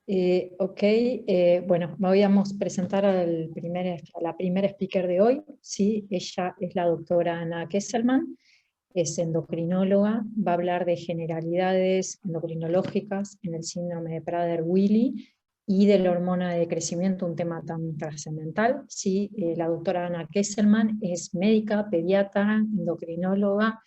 Ok, bueno, vamos a presentar a la primera speaker de hoy. Sí, ella es la doctora Ana Kesselman, es endocrinóloga, va a hablar de generalidades endocrinológicas en el síndrome de Prader-Willi y de la hormona de crecimiento, un tema tan trascendental. Sí, la doctora Ana Kesselman es médica, pediatra, endocrinóloga,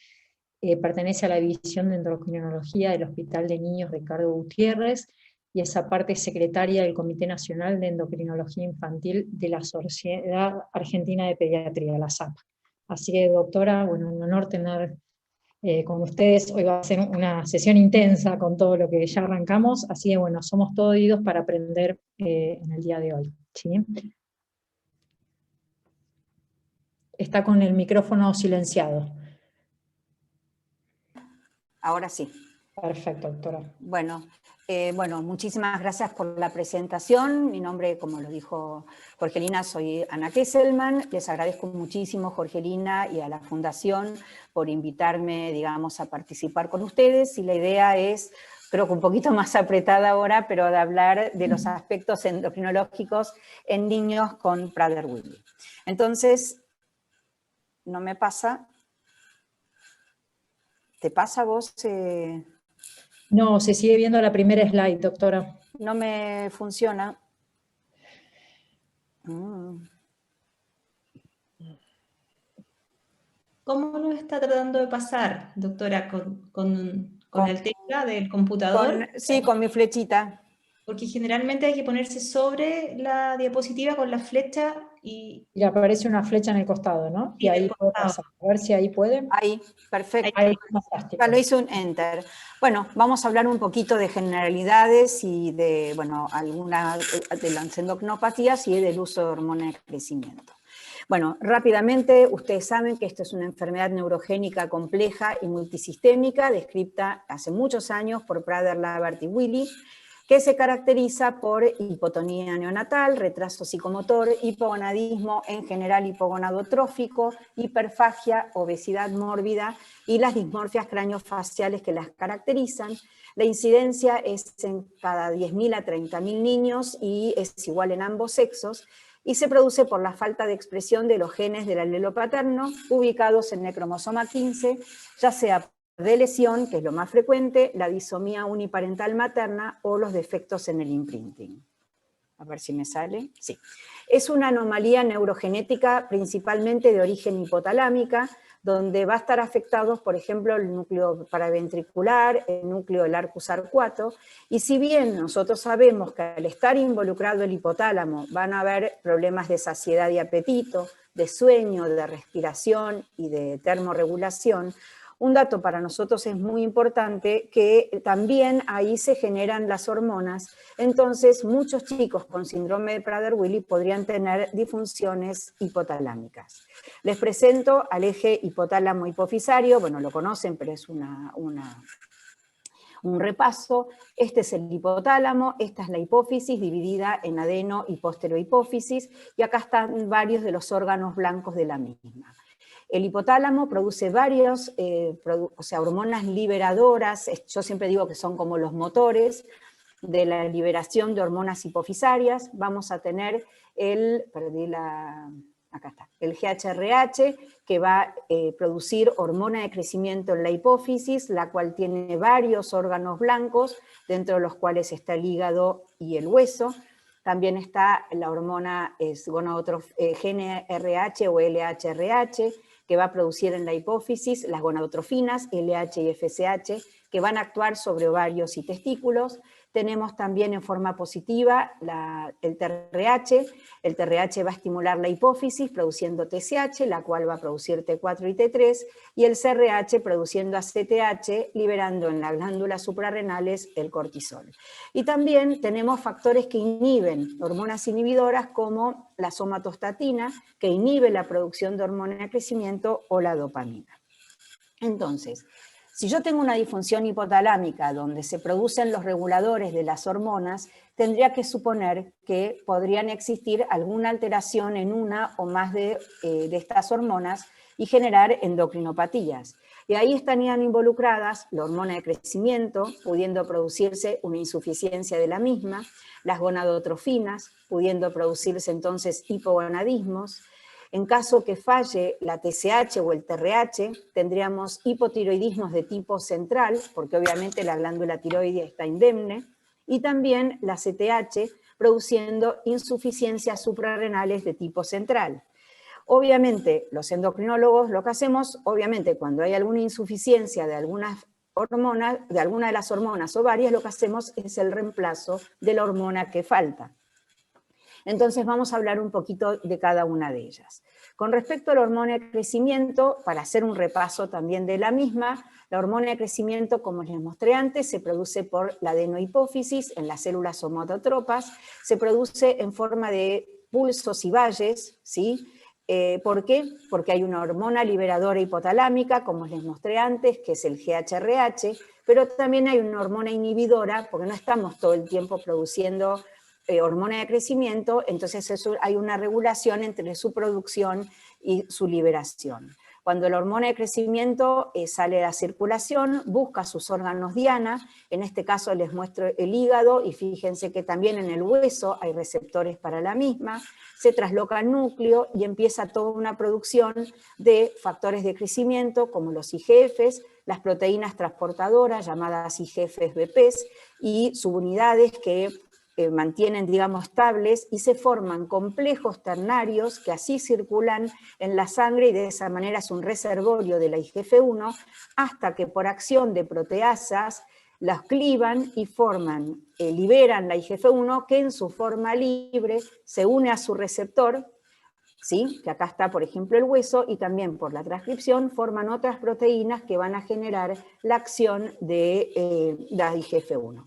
pertenece a la División de Endocrinología del Hospital de Niños Ricardo Gutiérrez, y es aparte secretaria del Comité Nacional de Endocrinología Infantil de la Sociedad Argentina de Pediatría, la SAP. Así que, doctora, bueno, un honor tener con ustedes. Hoy va a ser una sesión intensa con todo lo que ya arrancamos, así que bueno, somos todos oídos para aprender en el día de hoy. ¿Sí? Está con el micrófono silenciado. Ahora sí. Perfecto, doctora. Bueno, muchísimas gracias por la presentación. Mi nombre, como lo dijo Jorgelina, soy Ana Kesselman. Les agradezco muchísimo, Jorgelina, y a la Fundación por invitarme, digamos, a participar con ustedes. Y la idea es, creo que un poquito más apretada ahora, pero de hablar de los aspectos endocrinológicos en niños con Prader-Willi. Entonces, no me pasa. ¿Te pasa a vos? No, se sigue viendo la primera slide, doctora. No me funciona. ¿Cómo nos está tratando de pasar, doctora, con el tecla del computador? Sí, con mi flechita. Porque generalmente hay que ponerse sobre la diapositiva con la flecha y le aparece una flecha en el costado, ¿no? Sí, y ahí del puede costado. pasar. A ver si ahí puede. Ahí, perfecto. Ahí, fantástico. Ya lo hice un enter. Bueno, vamos a hablar un poquito de generalidades y de, bueno, algunas de las endocrinopatías y del uso de hormona de crecimiento. Bueno, rápidamente, ustedes saben que esto es una enfermedad neurogénica compleja y multisistémica, descrita hace muchos años por Prader-Lévert y Willi, que se caracteriza por hipotonía neonatal, retraso psicomotor, hipogonadismo en general hipogonadotrófico, hiperfagia, obesidad mórbida y las dismorfias craneofaciales que las caracterizan. La incidencia es en cada 10.000 a 30.000 niños y es igual en ambos sexos, y se produce por la falta de expresión de los genes del alelo paterno ubicados en el cromosoma 15, ya sea de lesión, que es lo más frecuente, la disomía uniparental materna o los defectos en el imprinting. A ver si me sale. Sí. Es una anomalía neurogenética principalmente de origen hipotalámica, donde va a estar afectados, por ejemplo, el núcleo paraventricular, el núcleo del arcus arcuato, y si bien nosotros sabemos que al estar involucrado el hipotálamo van a haber problemas de saciedad y apetito, de sueño, de respiración y de termorregulación, un dato para nosotros es muy importante, que también ahí se generan las hormonas, entonces muchos chicos con síndrome de Prader-Willi podrían tener disfunciones hipotalámicas. Les presento al eje hipotálamo-hipofisario, bueno, lo conocen, pero es un repaso. Este es el hipotálamo, esta es la hipófisis dividida en adeno y posterohipófisis, y acá están varios de los órganos blancos de la misma. El hipotálamo produce varios, hormonas liberadoras, yo siempre digo que son como los motores de la liberación de hormonas hipofisarias. Vamos a tener el GHRH, que va a producir hormona de crecimiento en la hipófisis, la cual tiene varios órganos blancos, dentro de los cuales está el hígado y el hueso. También está la hormona GnRH o LHRH, que va a producir en la hipófisis las gonadotrofinas, LH y FSH, que van a actuar sobre ovarios y testículos. Tenemos también en forma positiva el TRH. El TRH va a estimular la hipófisis produciendo TSH, la cual va a producir T4 y T3, y el CRH produciendo ACTH, liberando en las glándulas suprarrenales el cortisol. Y también tenemos factores que inhiben, hormonas inhibidoras como la somatostatina, que inhibe la producción de hormona de crecimiento, o la dopamina. Entonces, si yo tengo una disfunción hipotalámica donde se producen los reguladores de las hormonas, tendría que suponer que podrían existir alguna alteración en una o más de estas hormonas y generar endocrinopatías. Y ahí estarían involucradas la hormona de crecimiento, pudiendo producirse una insuficiencia de la misma, las gonadotrofinas, pudiendo producirse entonces hipogonadismos. En caso que falle la TSH o el TRH, tendríamos hipotiroidismos de tipo central, porque obviamente la glándula tiroidea está indemne, y también la CTH, produciendo insuficiencias suprarrenales de tipo central. Obviamente, los endocrinólogos lo que hacemos, obviamente, cuando hay alguna insuficiencia de algunas hormonas, de alguna de las hormonas ovarias, lo que hacemos es el reemplazo de la hormona que falta. Entonces vamos a hablar un poquito de cada una de ellas. Con respecto a la hormona de crecimiento, para hacer un repaso también de la misma, la hormona de crecimiento, como les mostré antes, se produce por la adenohipófisis en las células somatotrópas, se produce en forma de pulsos y valles, ¿sí? ¿Por qué? Porque hay una hormona liberadora hipotalámica, como les mostré antes, que es el GHRH, pero también hay una hormona inhibidora, porque no estamos todo el tiempo produciendo hormona de crecimiento, entonces hay una regulación entre su producción y su liberación. Cuando la hormona de crecimiento sale de la circulación, busca sus órganos diana, en este caso les muestro el hígado, y fíjense que también en el hueso hay receptores para la misma, se trasloca al núcleo y empieza toda una producción de factores de crecimiento, como los IGFs, las proteínas transportadoras, llamadas IGFs-BPs, y subunidades que mantienen, digamos, estables y se forman complejos ternarios que así circulan en la sangre y de esa manera es un reservorio de la IGF-1 hasta que por acción de proteasas las clivan y forman, liberan la IGF-1 que en su forma libre se une a su receptor, ¿sí? Que acá está, por ejemplo, el hueso, y también por la transcripción forman otras proteínas que van a generar la acción de la IGF-1.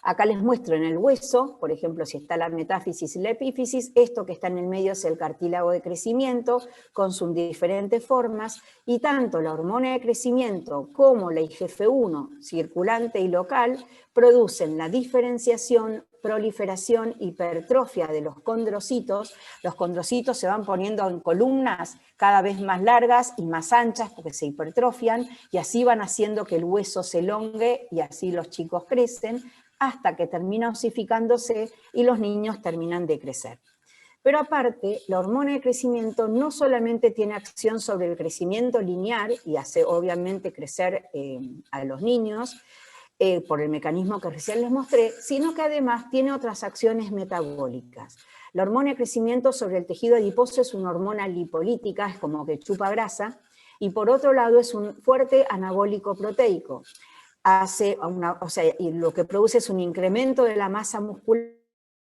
Acá les muestro en el hueso, por ejemplo, si está la metáfisis y la epífisis, esto que está en el medio es el cartílago de crecimiento, con sus diferentes formas, y tanto la hormona de crecimiento como la IGF-1, circulante y local, producen la diferenciación, proliferación, hipertrofia de los condrocitos. Los condrocitos se van poniendo en columnas cada vez más largas y más anchas porque se hipertrofian, y así van haciendo que el hueso se elongue, y así los chicos crecen, hasta que termina osificándose y los niños terminan de crecer. Pero aparte, la hormona de crecimiento no solamente tiene acción sobre el crecimiento lineal y hace obviamente crecer a los niños por el mecanismo que recién les mostré, sino que además tiene otras acciones metabólicas. La hormona de crecimiento sobre el tejido adiposo es una hormona lipolítica, es como que chupa grasa, y por otro lado es un fuerte anabólico proteico. Y lo que produce es un incremento de la masa muscular,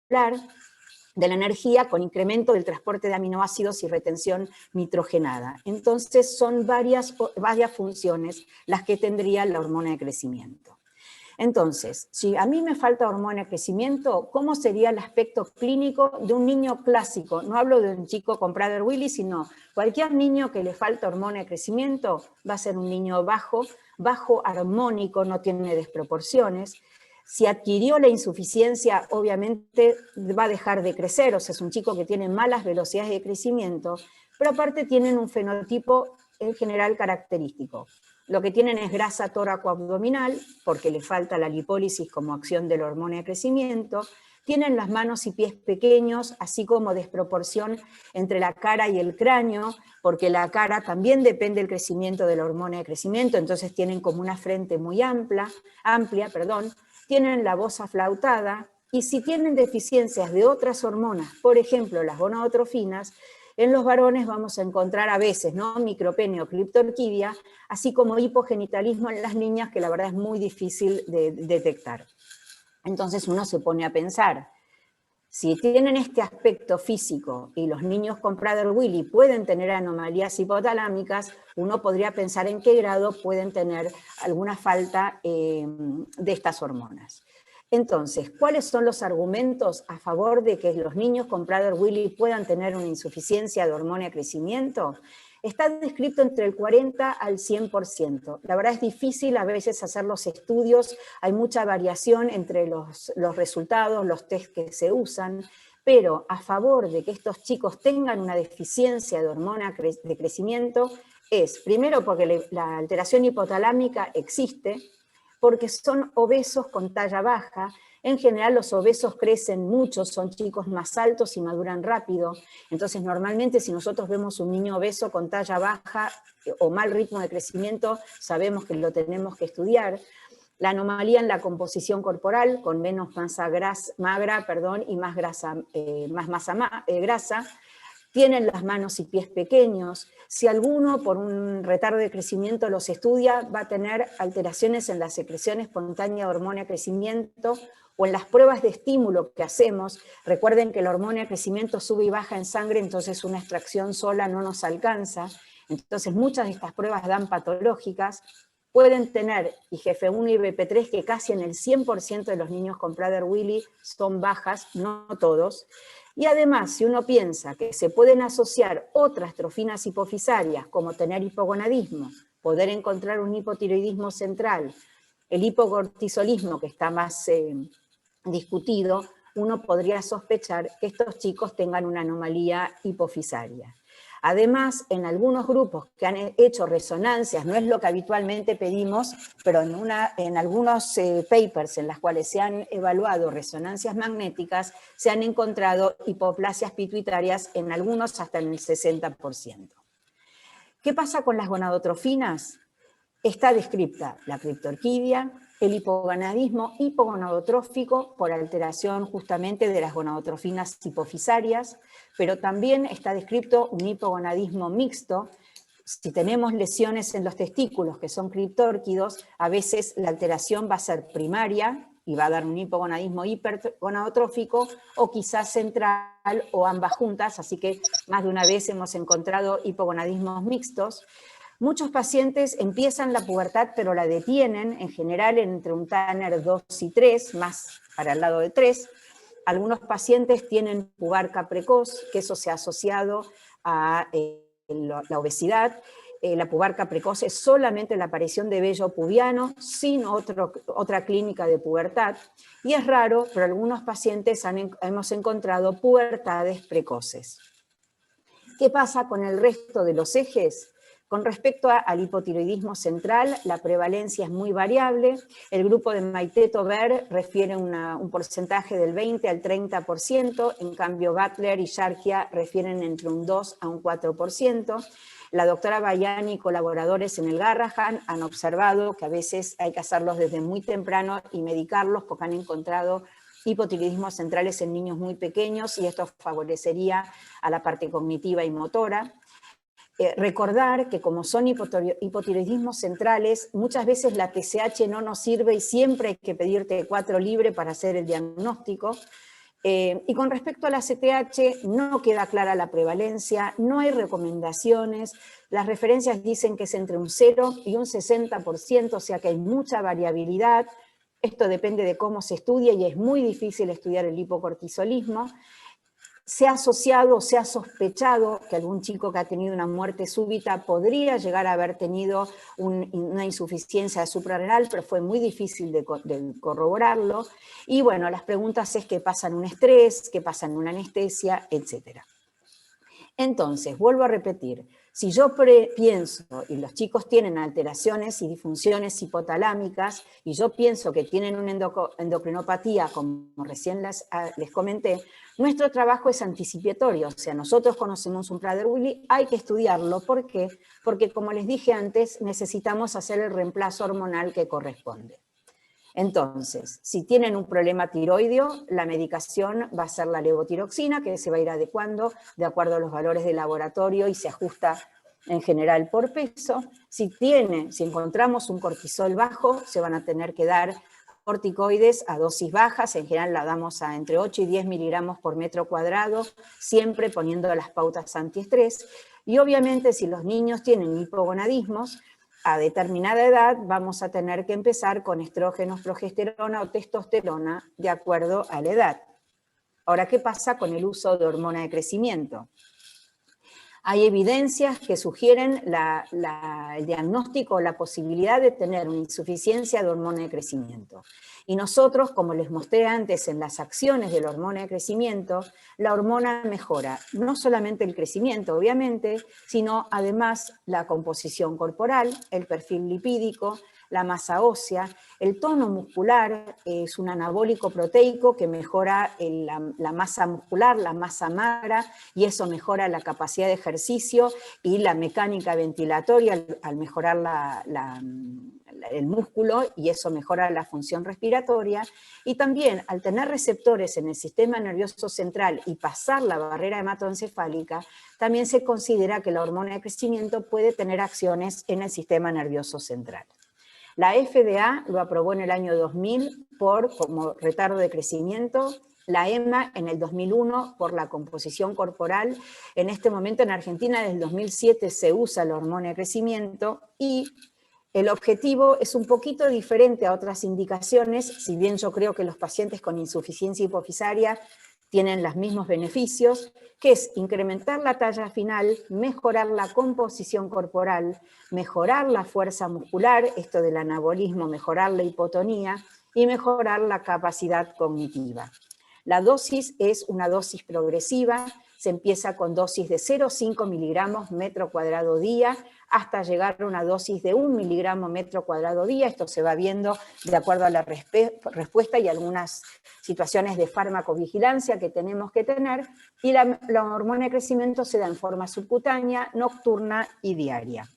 de la energía, con incremento del transporte de aminoácidos y retención nitrogenada. Entonces son varias funciones las que tendría la hormona de crecimiento. Entonces, si a mí me falta hormona de crecimiento, ¿cómo sería el aspecto clínico de un niño clásico? No hablo de un chico con Prader-Willi, sino cualquier niño que le falta hormona de crecimiento va a ser un niño bajo armónico, no tiene desproporciones. Si adquirió la insuficiencia, obviamente va a dejar de crecer, o sea, es un chico que tiene malas velocidades de crecimiento, pero aparte tienen un fenotipo en general característico. Lo que tienen es grasa tóraco-abdominal, porque le falta la lipólisis como acción de la hormona de crecimiento. Tienen las manos y pies pequeños, así como desproporción entre la cara y el cráneo, porque la cara también depende del crecimiento de la hormona de crecimiento, entonces tienen como una frente muy amplia, tienen la voz aflautada, y si tienen deficiencias de otras hormonas, por ejemplo las gonadotrofinas, en los varones vamos a encontrar a veces, ¿no?, micropenia o cleptorquidia, así como hipogenitalismo en las niñas, que la verdad es muy difícil de detectar. Entonces uno se pone a pensar, si tienen este aspecto físico y los niños con Prader-Willi pueden tener anomalías hipotalámicas, uno podría pensar en qué grado pueden tener alguna falta de estas hormonas. Entonces, ¿cuáles son los argumentos a favor de que los niños con Prader-Willi puedan tener una insuficiencia de hormona de crecimiento? Está descrito entre el 40 al 100%. La verdad es difícil a veces hacer los estudios, hay mucha variación entre los resultados, los test que se usan, pero a favor de que estos chicos tengan una deficiencia de hormona de crecimiento es, primero, porque la alteración hipotalámica existe, porque son obesos con talla baja. En general los obesos crecen mucho, son chicos más altos y maduran rápido. Entonces normalmente si nosotros vemos un niño obeso con talla baja o mal ritmo de crecimiento, sabemos que lo tenemos que estudiar. La anomalía en la composición corporal, con menos masa magra y más masa grasa. Tienen las manos y pies pequeños. Si alguno por un retardo de crecimiento los estudia, va a tener alteraciones en la secreción espontánea de hormona de crecimiento o en las pruebas de estímulo que hacemos. Recuerden que la hormona de crecimiento sube y baja en sangre, entonces una extracción sola no nos alcanza. Entonces muchas de estas pruebas dan patológicas. Pueden tener IGF-1 y BP3, que casi en el 100% de los niños con Prader-Willi son bajas, no todos. Y además, si uno piensa que se pueden asociar otras trofinas hipofisarias, como tener hipogonadismo, poder encontrar un hipotiroidismo central, el hipocortisolismo, que está más discutido, uno podría sospechar que estos chicos tengan una anomalía hipofisaria. Además, en algunos grupos que han hecho resonancias, no es lo que habitualmente pedimos, pero en algunos papers en los cuales se han evaluado resonancias magnéticas, se han encontrado hipoplasias pituitarias en algunos hasta en el 60%. ¿Qué pasa con las gonadotrofinas? Está descripta la criptorquidia, el hipogonadismo hipogonadotrófico por alteración justamente de las gonadotrofinas hipofisarias, pero también está descrito un hipogonadismo mixto. Si tenemos lesiones en los testículos que son criptórquidos, a veces la alteración va a ser primaria y va a dar un hipogonadismo hipergonadotrófico, o quizás central o ambas juntas, así que más de una vez hemos encontrado hipogonadismos mixtos. Muchos pacientes empiezan la pubertad, pero la detienen, en general entre un Tanner 2 y 3, más para el lado de 3. Algunos pacientes tienen pubarca precoz, que eso se ha asociado a la obesidad. La pubarca precoz es solamente la aparición de vello pubiano, sin otra clínica de pubertad. Y es raro, pero algunos pacientes hemos encontrado pubertades precoces. ¿Qué pasa con el resto de los ejes? Con respecto al hipotiroidismo central, la prevalencia es muy variable. El grupo de Maite-Tober refiere un porcentaje del 20 al 30%, en cambio Butler y Sharkia refieren entre un 2 a un 4%. La doctora Bayani y colaboradores en el Garrahan han observado que a veces hay que hacerlos desde muy temprano y medicarlos porque han encontrado hipotiroidismos centrales en niños muy pequeños y esto favorecería a la parte cognitiva y motora. Recordar que como son hipotiroidismos centrales, muchas veces la TSH no nos sirve y siempre hay que pedir T4 libre para hacer el diagnóstico. Y con respecto a la CTH, no queda clara la prevalencia, no hay recomendaciones, las referencias dicen que es entre un 0 y un 60%, o sea que hay mucha variabilidad. Esto depende de cómo se estudia y es muy difícil estudiar el hipocortisolismo. Se ha asociado, se ha sospechado que algún chico que ha tenido una muerte súbita podría llegar a haber tenido una insuficiencia suprarrenal, pero fue muy difícil de corroborarlo. Y bueno, las preguntas es qué pasa en un estrés, qué pasa en una anestesia, etc. Entonces, vuelvo a repetir, si yo pienso, y los chicos tienen alteraciones y disfunciones hipotalámicas, y yo pienso que tienen una endocrinopatía, como recién les comenté, nuestro trabajo es anticipatorio, o sea, nosotros conocemos un Prader-Willi, hay que estudiarlo. ¿Por qué? Porque, como les dije antes, necesitamos hacer el reemplazo hormonal que corresponde. Entonces, si tienen un problema tiroideo, la medicación va a ser la levotiroxina, que se va a ir adecuando de acuerdo a los valores de laboratorio y se ajusta en general por peso. Si encontramos un cortisol bajo, se van a tener que dar corticoides a dosis bajas, en general la damos a entre 8 y 10 miligramos por metro cuadrado, siempre poniendo las pautas antiestrés. Y obviamente si los niños tienen hipogonadismos, a determinada edad vamos a tener que empezar con estrógenos, progesterona o testosterona de acuerdo a la edad. Ahora, ¿qué pasa con el uso de hormona de crecimiento? Hay evidencias que sugieren el diagnóstico o la posibilidad de tener una insuficiencia de hormona de crecimiento. Y nosotros, como les mostré antes en las acciones de la hormona de crecimiento, la hormona mejora no solamente el crecimiento, obviamente, sino además la composición corporal, el perfil lipídico, la masa ósea, el tono muscular, es un anabólico proteico que mejora la masa muscular, la masa magra, y eso mejora la capacidad de ejercicio y la mecánica ventilatoria al mejorar el músculo, y eso mejora la función respiratoria. Y también al tener receptores en el sistema nervioso central y pasar la barrera hematoencefálica, también se considera que la hormona de crecimiento puede tener acciones en el sistema nervioso central. La FDA lo aprobó en el año 2000 como retardo de crecimiento, la EMA en el 2001 por la composición corporal. En este momento en Argentina desde el 2007 se usa la hormona de crecimiento, y el objetivo es un poquito diferente a otras indicaciones, si bien yo creo que los pacientes con insuficiencia hipofisaria tienen los mismos beneficios, que es incrementar la talla final, mejorar la composición corporal, mejorar la fuerza muscular, esto del anabolismo, mejorar la hipotonía, y mejorar la capacidad cognitiva. La dosis es una dosis progresiva, se empieza con dosis de 0,5 miligramos metro cuadrado día, hasta llegar a una dosis de 1 miligramo metro cuadrado día. Esto se va viendo de acuerdo a la respuesta y algunas situaciones de farmacovigilancia que tenemos que tener, y la hormona de crecimiento se da en forma subcutánea, nocturna y diaria.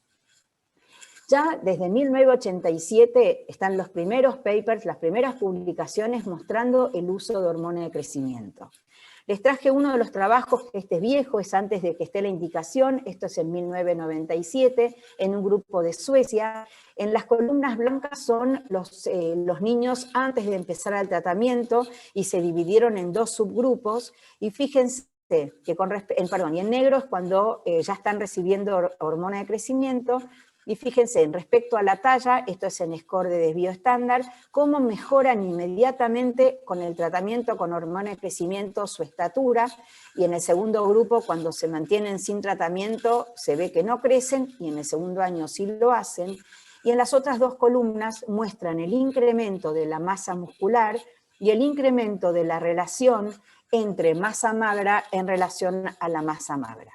Ya desde 1987 están los primeros papers, las primeras publicaciones mostrando el uso de hormona de crecimiento. Les traje uno de los trabajos, que este es viejo, es antes de que esté la indicación, esto es en 1997, en un grupo de Suecia. En las columnas blancas son los niños antes de empezar el tratamiento, y se dividieron en dos subgrupos, y fíjense que y en negro es cuando ya están recibiendo hormona de crecimiento. Y fíjense, en respecto a la talla, esto es en score de desvío estándar, cómo mejoran inmediatamente con el tratamiento con hormona de crecimiento su estatura, y en el segundo grupo, cuando se mantienen sin tratamiento, se ve que no crecen, y en el segundo año sí lo hacen. Y en las otras dos columnas muestran el incremento de la masa muscular y el incremento de la relación entre masa magra en relación a la masa magra.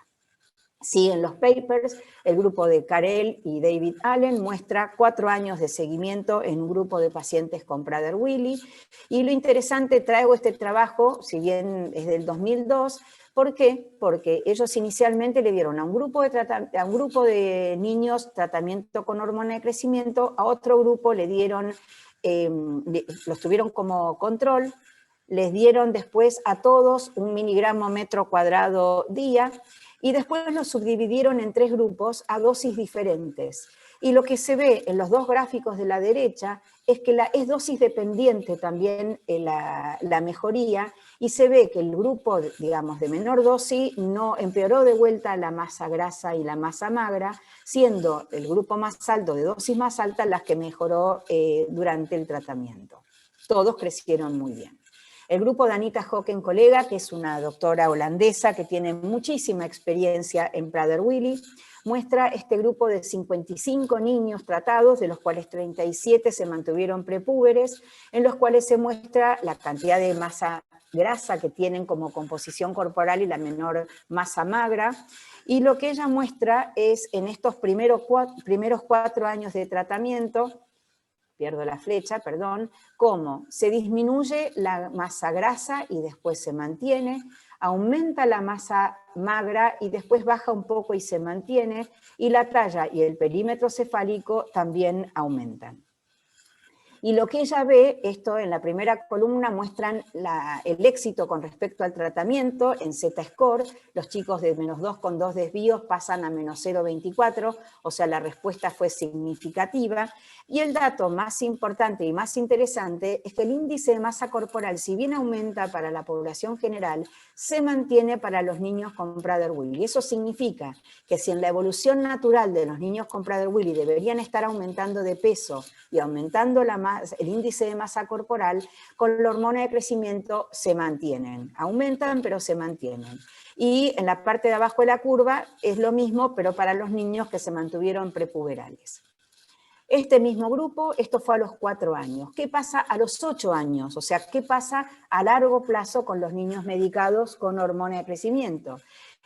Sí, en los papers, el grupo de Carell y David Allen muestra 4 años de seguimiento en un grupo de pacientes con Prader-Willi, y lo interesante, traigo este trabajo, si bien es del 2002, ¿por qué? Porque ellos inicialmente le dieron a un grupo de niños tratamiento con hormona de crecimiento, a otro grupo le dieron, los tuvieron como control, les dieron después a todos 1 miligramo metro cuadrado día, y después los subdividieron en 3 grupos a dosis diferentes. Y lo que se ve en los dos gráficos de la derecha es que es dosis dependiente también la mejoría, y se ve que el grupo, digamos, de menor dosis no empeoró de vuelta la masa grasa y la masa magra, siendo el grupo más alto, de dosis más alta, las que mejoró durante el tratamiento. Todos crecieron muy bien. El grupo de Anita Hocken, colega, que es una doctora holandesa que tiene muchísima experiencia en Prader-Willi, muestra este grupo de 55 niños tratados, de los cuales 37 se mantuvieron prepúberes, en los cuales se muestra la cantidad de masa grasa que tienen como composición corporal y la menor masa magra. Y lo que ella muestra es, en estos primeros 4 años de tratamiento, pierdo la flecha, perdón, cómo se disminuye la masa grasa y después se mantiene, aumenta la masa magra y después baja un poco y se mantiene, y la talla y el perímetro cefálico también aumentan. Y lo que ella ve, esto en la primera columna muestran el éxito con respecto al tratamiento en Z-score. Los chicos de -2 con 2 desvíos pasan a -0,24, o sea, la respuesta fue significativa. Y el dato más importante y más interesante es que el índice de masa corporal, si bien aumenta para la población general, se mantiene para los niños con Prader-Willi. Eso significa que si en la evolución natural de los niños con Prader-Willi deberían estar aumentando de peso y aumentando la masa el índice de masa corporal con la hormona de crecimiento se mantienen. Aumentan, pero se mantienen. Y en la parte de abajo de la curva es lo mismo, pero para los niños que se mantuvieron prepuberales. Este mismo grupo, esto fue a los 4 años. ¿Qué pasa a los 8 años? O sea, ¿qué pasa a largo plazo con los niños medicados con hormona de crecimiento?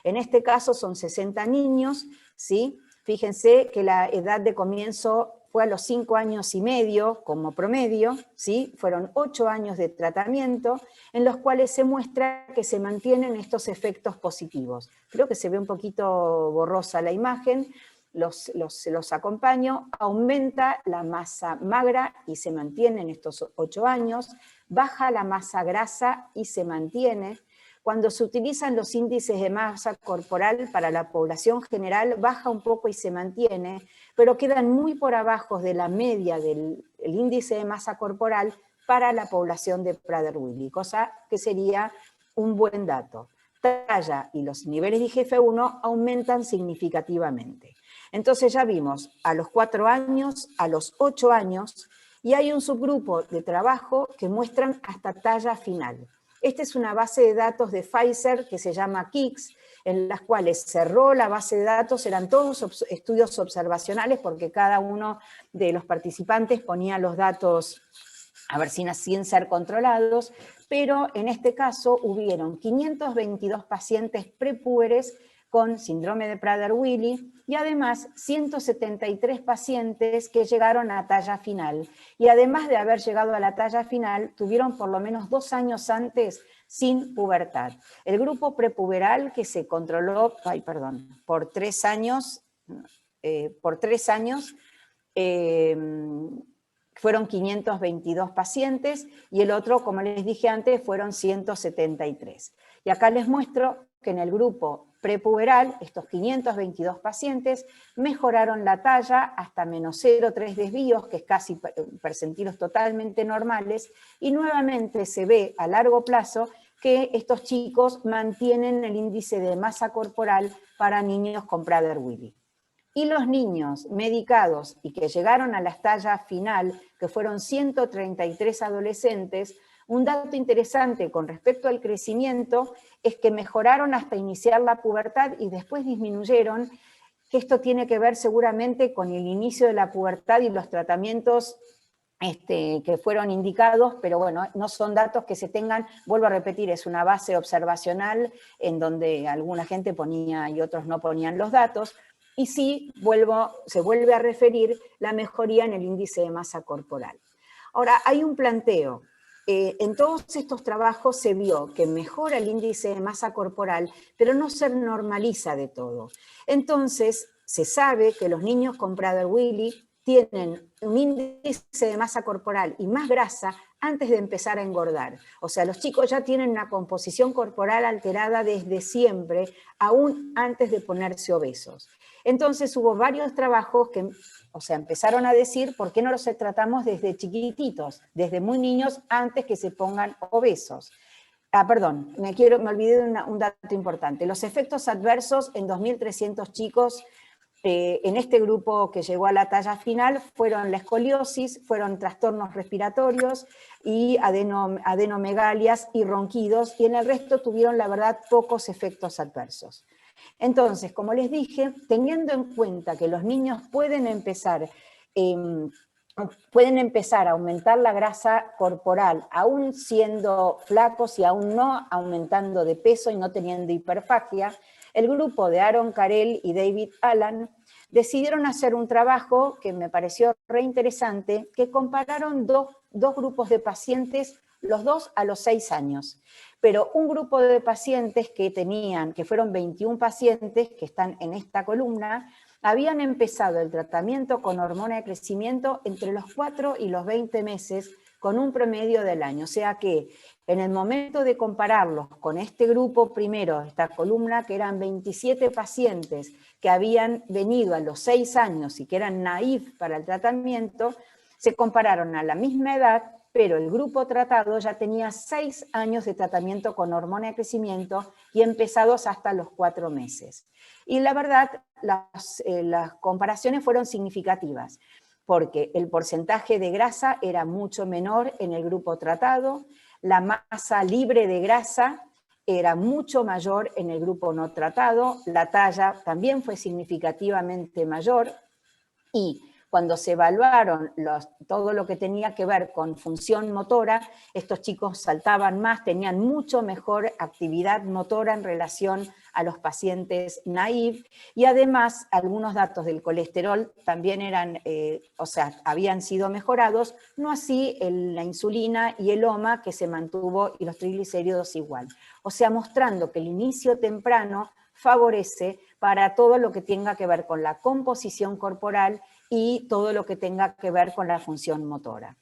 En este caso son 60 niños, ¿sí? Fíjense que la edad de comienzo fue a los 5 años y medio como promedio, ¿sí? Fueron 8 años de tratamiento en los cuales se muestra que se mantienen estos efectos positivos. Creo que se ve un poquito borrosa la imagen, los acompaño. Aumenta la masa magra y se mantiene en estos 8 años, baja la masa grasa y se mantiene. Cuando se utilizan los índices de masa corporal para la población general, baja un poco y se mantiene, pero quedan muy por abajo de la media del índice de masa corporal para la población de Prader-Willi, cosa que sería un buen dato. Talla y los niveles de IGF-1 aumentan significativamente. Entonces ya vimos a los 4 años, a los 8 años, y hay un subgrupo de trabajo que muestran hasta talla final. Esta es una base de datos de Pfizer que se llama KICS, en las cuales cerró la base de datos, eran todos estudios observacionales porque cada uno de los participantes ponía los datos a ver sin ser controlados, pero en este caso hubieron 522 pacientes prepúberes con síndrome de Prader-Willi y además 173 pacientes que llegaron a talla final. Y además de haber llegado a la talla final, tuvieron por lo menos 2 años antes sin pubertad. El grupo prepuberal que se controló, por 3 años, fueron 522 pacientes y el otro, como les dije antes, fueron 173. Y acá les muestro que en el grupo prepuberal, estos 522 pacientes mejoraron la talla hasta menos 0,3 desvíos, que es casi percentilos totalmente normales, y nuevamente se ve a largo plazo que estos chicos mantienen el índice de masa corporal para niños con Prader-Willi. Y los niños medicados y que llegaron a la talla final, que fueron 133 adolescentes, un dato interesante con respecto al crecimiento es que mejoraron hasta iniciar la pubertad y después disminuyeron, que esto tiene que ver seguramente con el inicio de la pubertad y los tratamientos que fueron indicados, pero bueno, no son datos que se tengan, vuelvo a repetir, es una base observacional en donde alguna gente ponía y otros no ponían los datos, y sí se vuelve a referir la mejoría en el índice de masa corporal. Ahora, hay un planteo. En todos estos trabajos se vio que mejora el índice de masa corporal, pero no se normaliza de todo. Entonces, se sabe que los niños con Prader-Willi tienen un índice de masa corporal y más grasa antes de empezar a engordar. O sea, los chicos ya tienen una composición corporal alterada desde siempre, aún antes de ponerse obesos. Entonces hubo varios trabajos que, empezaron a decir, ¿por qué no los tratamos desde chiquititos, desde muy niños, antes que se pongan obesos? Me olvidé de un dato importante. Los efectos adversos en 2.300 chicos en este grupo que llegó a la talla final fueron la escoliosis, fueron trastornos respiratorios y adenomegalias y ronquidos, y en el resto tuvieron, la verdad, pocos efectos adversos. Entonces, como les dije, teniendo en cuenta que los niños pueden empezar a aumentar la grasa corporal, aún siendo flacos y aún no aumentando de peso y no teniendo hiperfagia, el grupo de Aaron Carell y David Allan decidieron hacer un trabajo que me pareció re interesante, que compararon dos grupos de pacientes, los dos a los 6 años. Pero un grupo de pacientes que fueron 21 pacientes, que están en esta columna, habían empezado el tratamiento con hormona de crecimiento entre los 4 y los 20 meses, con un promedio del año. O sea que en el momento de compararlos con este grupo primero, esta columna, que eran 27 pacientes que habían venido a los 6 años y que eran naïf para el tratamiento, se compararon a la misma edad, pero el grupo tratado ya tenía 6 años de tratamiento con hormona de crecimiento y empezados hasta los 4 meses. Y la verdad, las comparaciones fueron significativas. porque el porcentaje de grasa era mucho menor en el grupo tratado, la masa libre de grasa era mucho mayor en el grupo no tratado, la talla también fue significativamente mayor, y cuando se evaluaron todo lo que tenía que ver con función motora, estos chicos saltaban más, tenían mucho mejor actividad motora en relación a los pacientes naive, y además algunos datos del colesterol también eran, habían sido mejorados, no así la insulina y el OMA, que se mantuvo, y los triglicéridos igual. O sea, mostrando que el inicio temprano favorece para todo lo que tenga que ver con la composición corporal y todo lo que tenga que ver con la función motora.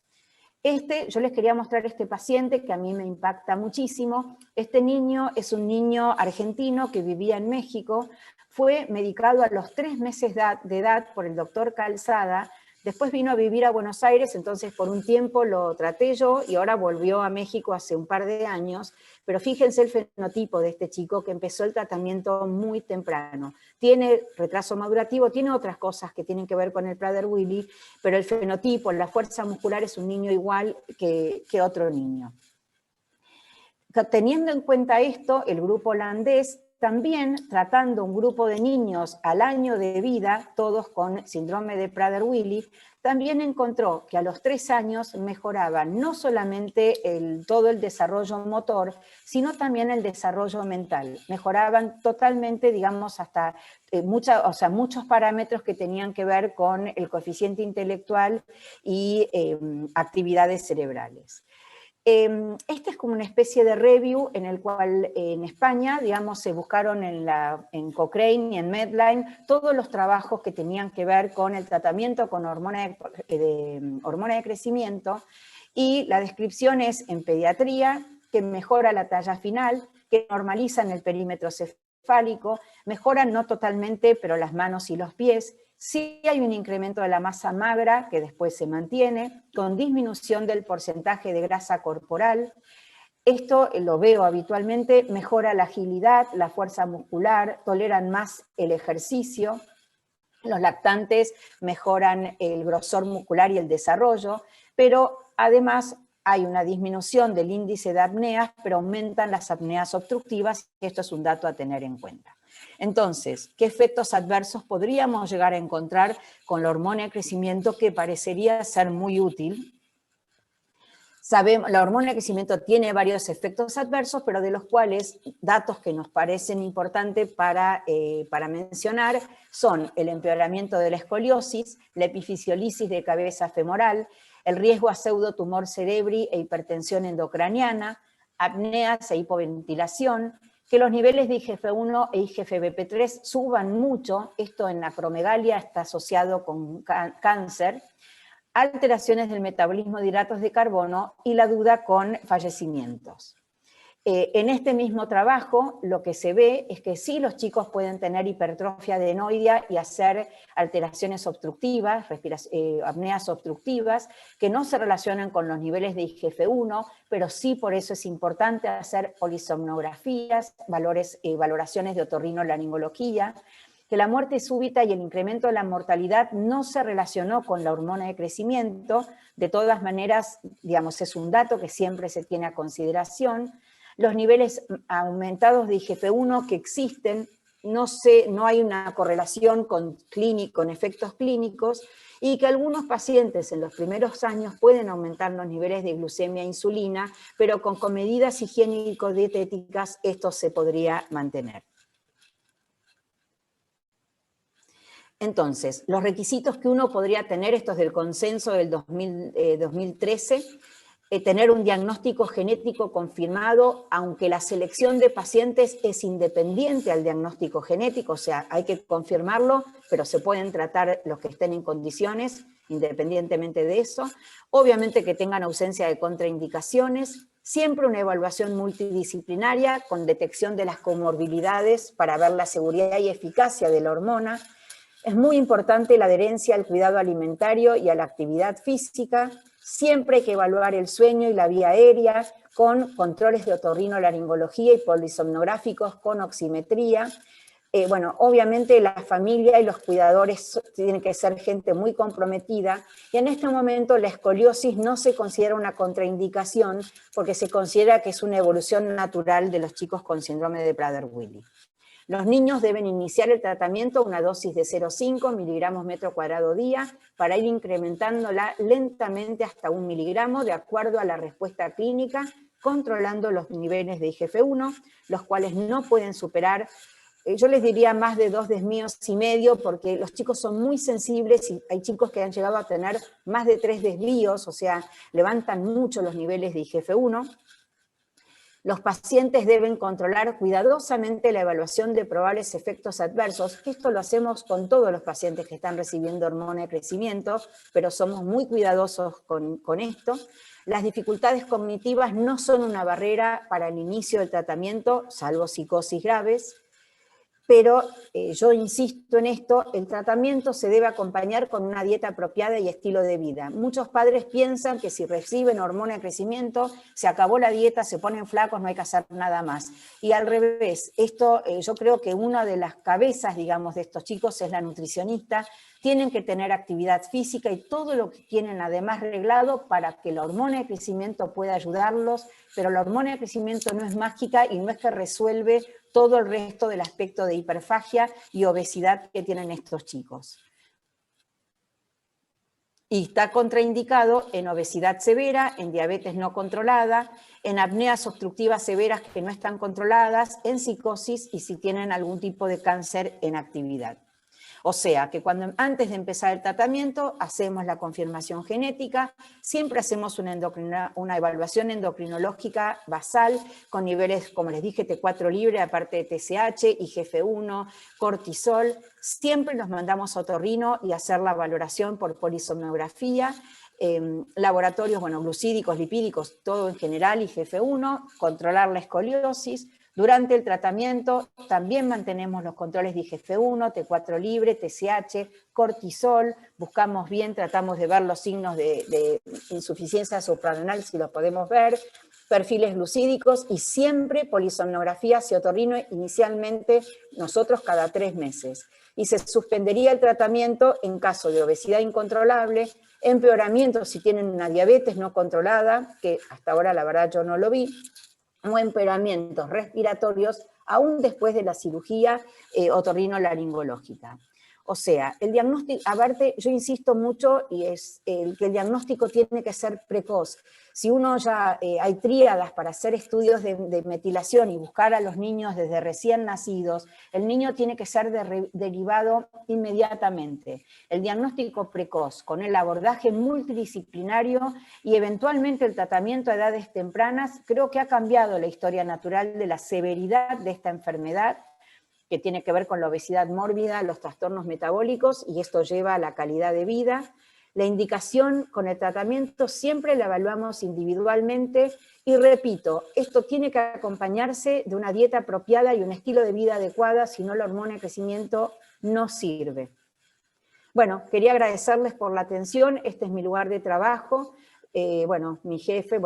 Yo les quería mostrar este paciente que a mí me impacta muchísimo. Este niño es un niño argentino que vivía en México, fue medicado a los 3 meses de edad por el doctor Calzada, después vino a vivir a Buenos Aires, entonces por un tiempo lo traté yo y ahora volvió a México hace un par de años, pero fíjense el fenotipo de este chico que empezó el tratamiento muy temprano. Tiene retraso madurativo, tiene otras cosas que tienen que ver con el Prader-Willi, pero el fenotipo, la fuerza muscular es un niño igual que otro niño. Teniendo en cuenta esto, el grupo holandés también tratando un grupo de niños al año de vida, todos con síndrome de Prader-Willi, también encontró que a los 3 años mejoraban no solamente todo el desarrollo motor, sino también el desarrollo mental. Mejoraban totalmente, digamos, hasta muchos parámetros que tenían que ver con el coeficiente intelectual y actividades cerebrales. Este es como una especie de review en el cual en España, digamos, se buscaron en Cochrane y en Medline todos los trabajos que tenían que ver con el tratamiento con hormona de crecimiento, y la descripción es en pediatría, que mejora la talla final, que normalizan el perímetro cefálico, mejoran no totalmente, pero las manos y los pies. Sí hay un incremento de la masa magra, que después se mantiene, con disminución del porcentaje de grasa corporal. Esto lo veo habitualmente, mejora la agilidad, la fuerza muscular, toleran más el ejercicio. Los lactantes mejoran el grosor muscular y el desarrollo, pero además hay una disminución del índice de apneas, pero aumentan las apneas obstructivas, y esto es un dato a tener en cuenta. Entonces, ¿qué efectos adversos podríamos llegar a encontrar con la hormona de crecimiento que parecería ser muy útil? Sabemos, la hormona de crecimiento tiene varios efectos adversos, pero de los cuales datos que nos parecen importantes para mencionar son el empeoramiento de la escoliosis, la epifisiolisis de cabeza femoral, el riesgo a pseudotumor cerebri e hipertensión endocraniana, apneas e hipoventilación, que los niveles de IGF-1 e IGF-BP3 suban mucho, esto en acromegalia está asociado con cáncer, alteraciones del metabolismo de hidratos de carbono y la duda con fallecimientos. En este mismo trabajo lo que se ve es que sí los chicos pueden tener hipertrofia adenoidea y hacer alteraciones obstructivas, apneas obstructivas, que no se relacionan con los niveles de IGF-1, pero sí por eso es importante hacer polisomnografías, valoraciones de otorrinolaringología, que la muerte súbita y el incremento de la mortalidad no se relacionó con la hormona de crecimiento. De todas maneras, digamos, es un dato que siempre se tiene a consideración. Los niveles aumentados de IGF-1 que existen, no hay una correlación con efectos clínicos, y que algunos pacientes en los primeros años pueden aumentar los niveles de glucemia e insulina, pero con medidas higiénico-dietéticas esto se podría mantener. Entonces, los requisitos que uno podría tener, esto es del consenso del 2013, tener un diagnóstico genético confirmado, aunque la selección de pacientes es independiente al diagnóstico genético, o sea, hay que confirmarlo, pero se pueden tratar los que estén en condiciones, independientemente de eso. Obviamente que tengan ausencia de contraindicaciones, siempre una evaluación multidisciplinaria con detección de las comorbilidades para ver la seguridad y eficacia de la hormona. Es muy importante la adherencia al cuidado alimentario y a la actividad física. Siempre hay que evaluar el sueño y la vía aérea con controles de otorrinolaringología y polisomnográficos con oximetría. Bueno, obviamente la familia y los cuidadores tienen que ser gente muy comprometida, y en este momento la escoliosis no se considera una contraindicación porque se considera que es una evolución natural de los chicos con síndrome de Prader-Willi. Los niños deben iniciar el tratamiento a una dosis de 0,5 miligramos metro cuadrado día para ir incrementándola lentamente hasta 1 miligramo de acuerdo a la respuesta clínica, controlando los niveles de IGF-1, los cuales no pueden superar, yo les diría más de 2 desvíos porque los chicos son muy sensibles y hay chicos que han llegado a tener más de 3 desvíos, o sea, levantan mucho los niveles de IGF-1. Los pacientes deben controlar cuidadosamente la evaluación de probables efectos adversos. Esto lo hacemos con todos los pacientes que están recibiendo hormona de crecimiento, pero somos muy cuidadosos con esto. Las dificultades cognitivas no son una barrera para el inicio del tratamiento, salvo psicosis graves. Pero yo insisto en esto, el tratamiento se debe acompañar con una dieta apropiada y estilo de vida. Muchos padres piensan que si reciben hormona de crecimiento, se acabó la dieta, se ponen flacos, no hay que hacer nada más. Y al revés, esto yo creo que una de las cabezas, digamos, de estos chicos es la nutricionista. Tienen que tener actividad física y todo lo que tienen además reglado para que la hormona de crecimiento pueda ayudarlos, pero la hormona de crecimiento no es mágica y no es que resuelve todo el resto del aspecto de hiperfagia y obesidad que tienen estos chicos. Y está contraindicado en obesidad severa, en diabetes no controlada, en apneas obstructivas severas que no están controladas, en psicosis y si tienen algún tipo de cáncer en actividad. O sea, que antes de empezar el tratamiento hacemos la confirmación genética, siempre hacemos una evaluación endocrinológica basal con niveles, como les dije, T4 libre, aparte de TSH, IGF-1, cortisol. Siempre los mandamos a otorrino y hacer la valoración por polisomnografía. Laboratorios, glucídicos, lipídicos, todo en general, IGF-1, controlar la escoliosis. Durante el tratamiento también mantenemos los controles de IGF-1, T4 libre, TSH, cortisol, buscamos bien, tratamos de ver los signos de insuficiencia suprarrenal, si los podemos ver, perfiles glucídicos y siempre polisomnografía hacia otorrino, inicialmente nosotros cada 3 meses. Y se suspendería el tratamiento en caso de obesidad incontrolable, empeoramiento si tienen una diabetes no controlada, que hasta ahora la verdad yo no lo vi, o empeoramientos respiratorios, aún después de la cirugía otorrinolaringológica. O sea, el diagnóstico, aparte, yo insisto mucho, y es que el diagnóstico tiene que ser precoz. Si uno ya, hay tríadas para hacer estudios de metilación y buscar a los niños desde recién nacidos, el niño tiene que ser derivado inmediatamente. El diagnóstico precoz, con el abordaje multidisciplinario y eventualmente el tratamiento a edades tempranas, creo que ha cambiado la historia natural de la severidad de esta enfermedad, que tiene que ver con la obesidad mórbida, los trastornos metabólicos, y esto lleva a la calidad de vida. La indicación con el tratamiento siempre la evaluamos individualmente, y repito, esto tiene que acompañarse de una dieta apropiada y un estilo de vida adecuada, si no la hormona de crecimiento no sirve. Bueno, quería agradecerles por la atención, este es mi lugar de trabajo. Mi jefe,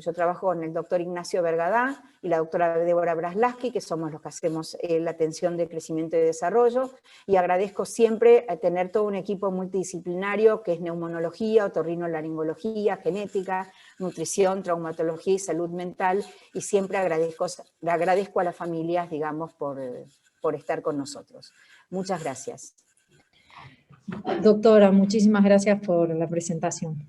yo trabajo con el doctor Ignacio Bergadá y la doctora Débora Braslaski, que somos los que hacemos la atención de crecimiento y desarrollo, y agradezco siempre tener todo un equipo multidisciplinario que es neumonología, otorrinolaringología, genética, nutrición, traumatología y salud mental, y siempre agradezco a las familias, digamos, por estar con nosotros. Muchas gracias. Doctora, muchísimas gracias por la presentación.